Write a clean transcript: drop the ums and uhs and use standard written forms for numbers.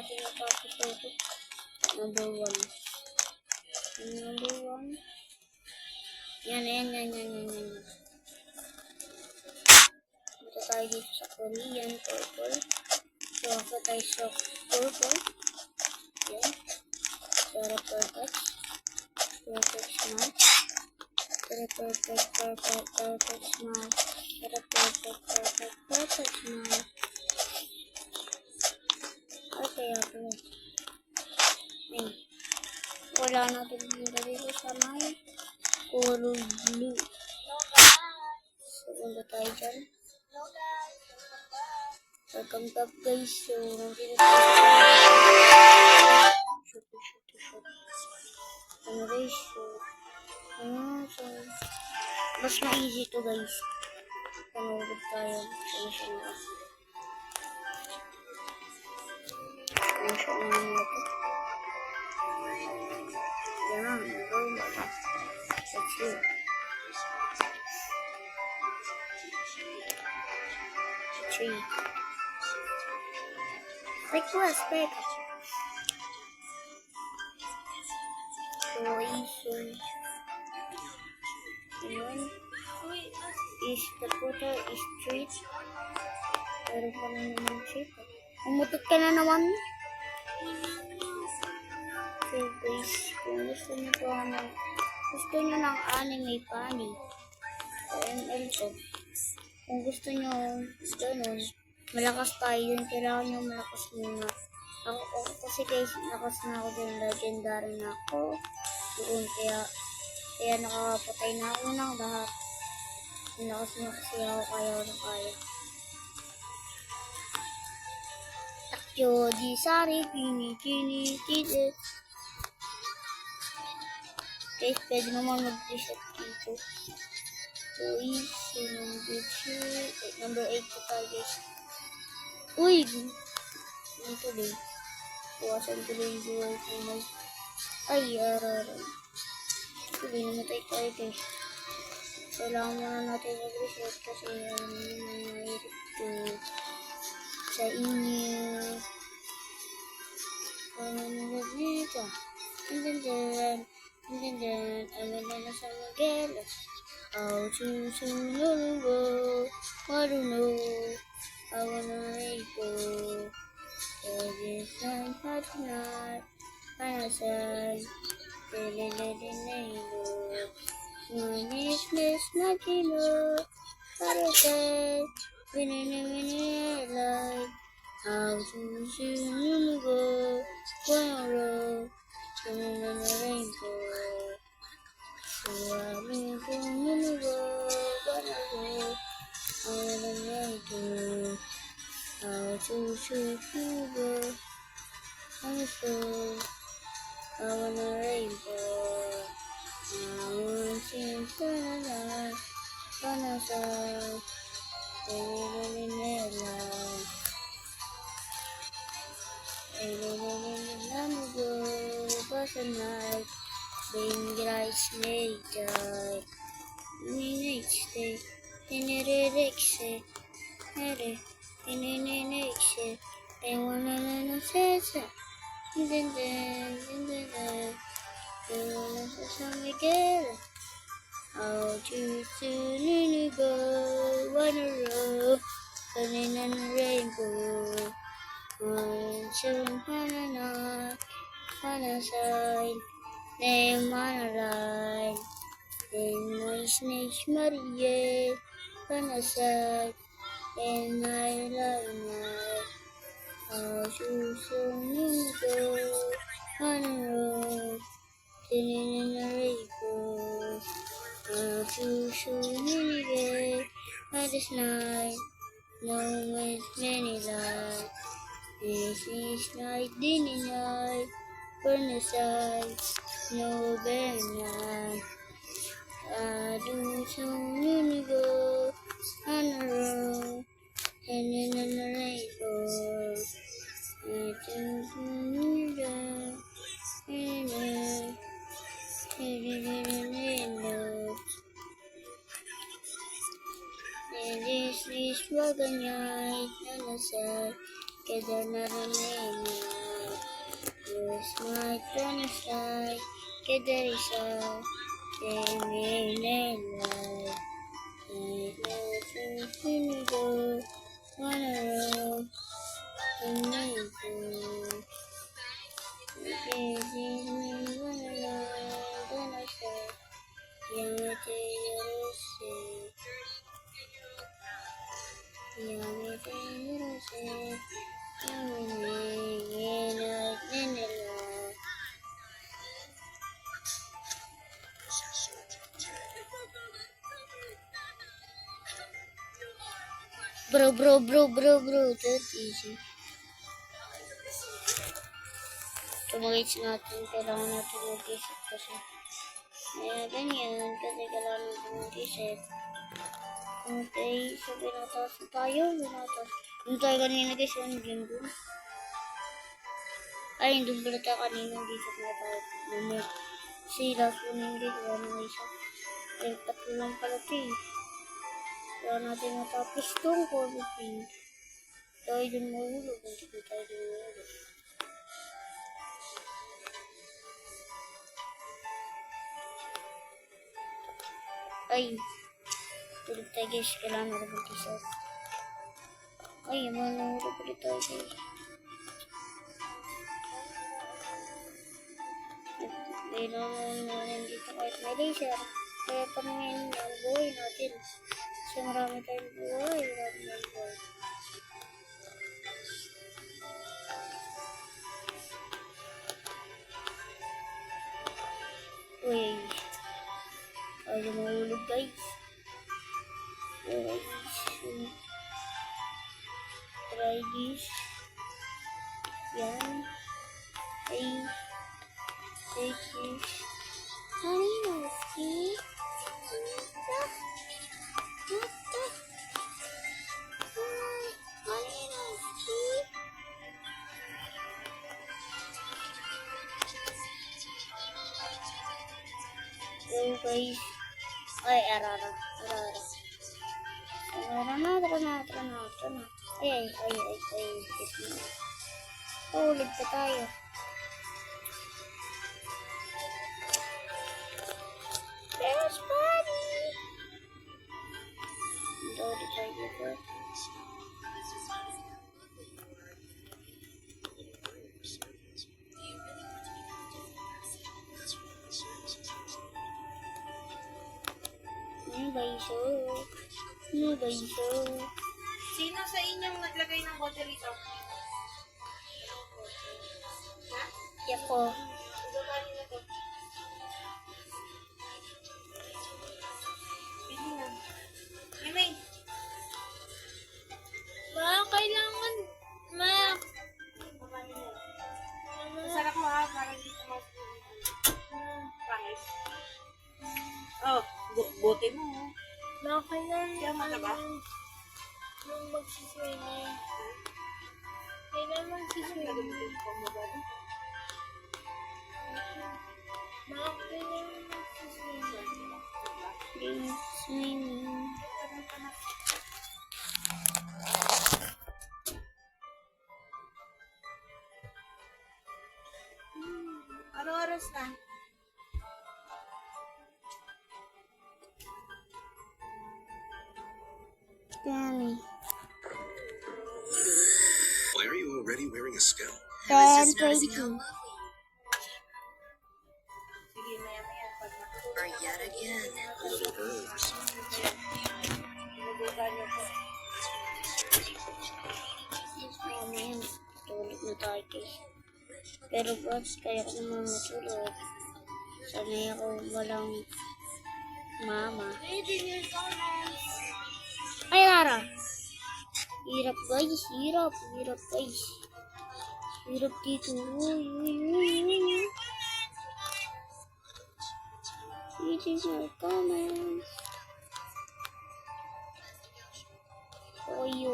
natin natapos ito. Number 1. Number 1. Yan. Dito tayo dito sa Korean purple. So, ako tayo sa purple. Yan. Para perfect. Perfect smile. Para perfect smile. Para perfect smile. Okay, ako. Wala natin dito sa may color blue. So, punta tayo dyan. Welcome back guys. So, nandito tayo shoot. Ano guys? So, mas na-easy to guys. Panood tayo. Siya na ito. Yan. That's it. Tree. Request. Ayan. Is the photo is street. Pero pa na naman siya. Umutot ka na naman. So guys, kung gusto nyo ng anime funny, ML to. Kung gusto nyo ganun, malakas tayo yun, kailangan nyo malakas muna. Ako kasi guys, lakas na ako din, legendary na ako doon, kaya nakapatay na ako ng lahat. Lakas na kasi ako, kaya. Takyo di sari, kini, kide. Guys, pwede naman mag-reset dito. So, number 8 ko tayo guys. Uy! Dito din. Kuwasan ko din yung buhay ko na. Ay, araray. Tuloy namatay tayo guys. Kailangan muna natin mag-reset kasi ano nangyayari dito sa inyo. Ano nila dito? And then, I'm gonna sing again. How to go? I don't know. I wanna go. Every time I tonight, I say, my niece, nothing more. But I say, winning like. How to go? Tomorrow. In the rainbow, so I'm gonna go, on the rainbow. How to shoot you go, on the floor, on the rainbow. I want to turn on the side, in the light. Night, being lights later. Next day, in the next day, in the next day, they wanna know the song again. I'll choose to go one row, running on the rainbow. On a side, name on a line, then my snake Maria, on a side, and I line, I'll choose to go on a road, in a rainbow, I'll choose to go by this night, no with many lights. This is night, dinner night, burn the side, no better night. I do so many go on the road, and in the rainbow. I do so many go, and this is wagon night, on the side. Kaya na rin Yes, my turn is like there is a light. I never finido, wanna run, amazing. Bro, that's easy. Tumagits natin, kailangan natin mag-isip kasi. Ganyan, kasi kailangan natin mag-isip. Okay, so binatas na tayo, Yung tayo kanina guys, yung game dun. Ay, yung pala tayo kanina, dito pala tayo. Si last one yung guys, wala na isa. Eh, tatlo lang pala ito eh. Kaya natin matapos itong COVID. Tayo dun mahulog, hindi tayo dun mahulog. Ay, tulog tayo guys, kailangan na mag-isa. Ay, manahulog ulit tayo guys. Kailangan na rin dito kahit may laser. Kaya paningin ang buhay natin. Kasi marami tayong buhay, Uy, ayaw mahulog guys. Try this. Yan. Ay, take this. Marinoski. Marinoski. So guys. Ay, arara. Tara na. Ay. Ulit pa tayo. There's party! Ulit tayo dito. Baiso. Sino sa inyong naglagay ng bote rito? Ha? Yako. Gagawin na to. Pili na. Mimay. Kailangan. Masarap mo ha, parang dito mo. Pangis. Oh, bote mo. Kailangan. Kaya mataba? Nung magsiswimming. Kailangan magsiswimming. Nagamitin ko mo ba? Kailangan magsiswimming. Swimming. Ano oras na? Danny. Why are you already wearing a scalp? Then 22. Sige, maya-maya. Pag matulog. Or yet again. A little herbs. Inubukan niyo po. Mamaya, tulog na tayo guys. Pero boss, kaya ko naman matulog. Sanay ako walang mama. Ay, Lara! Hirap guys. Hirap dito. Uy. Reading your comments. Oy.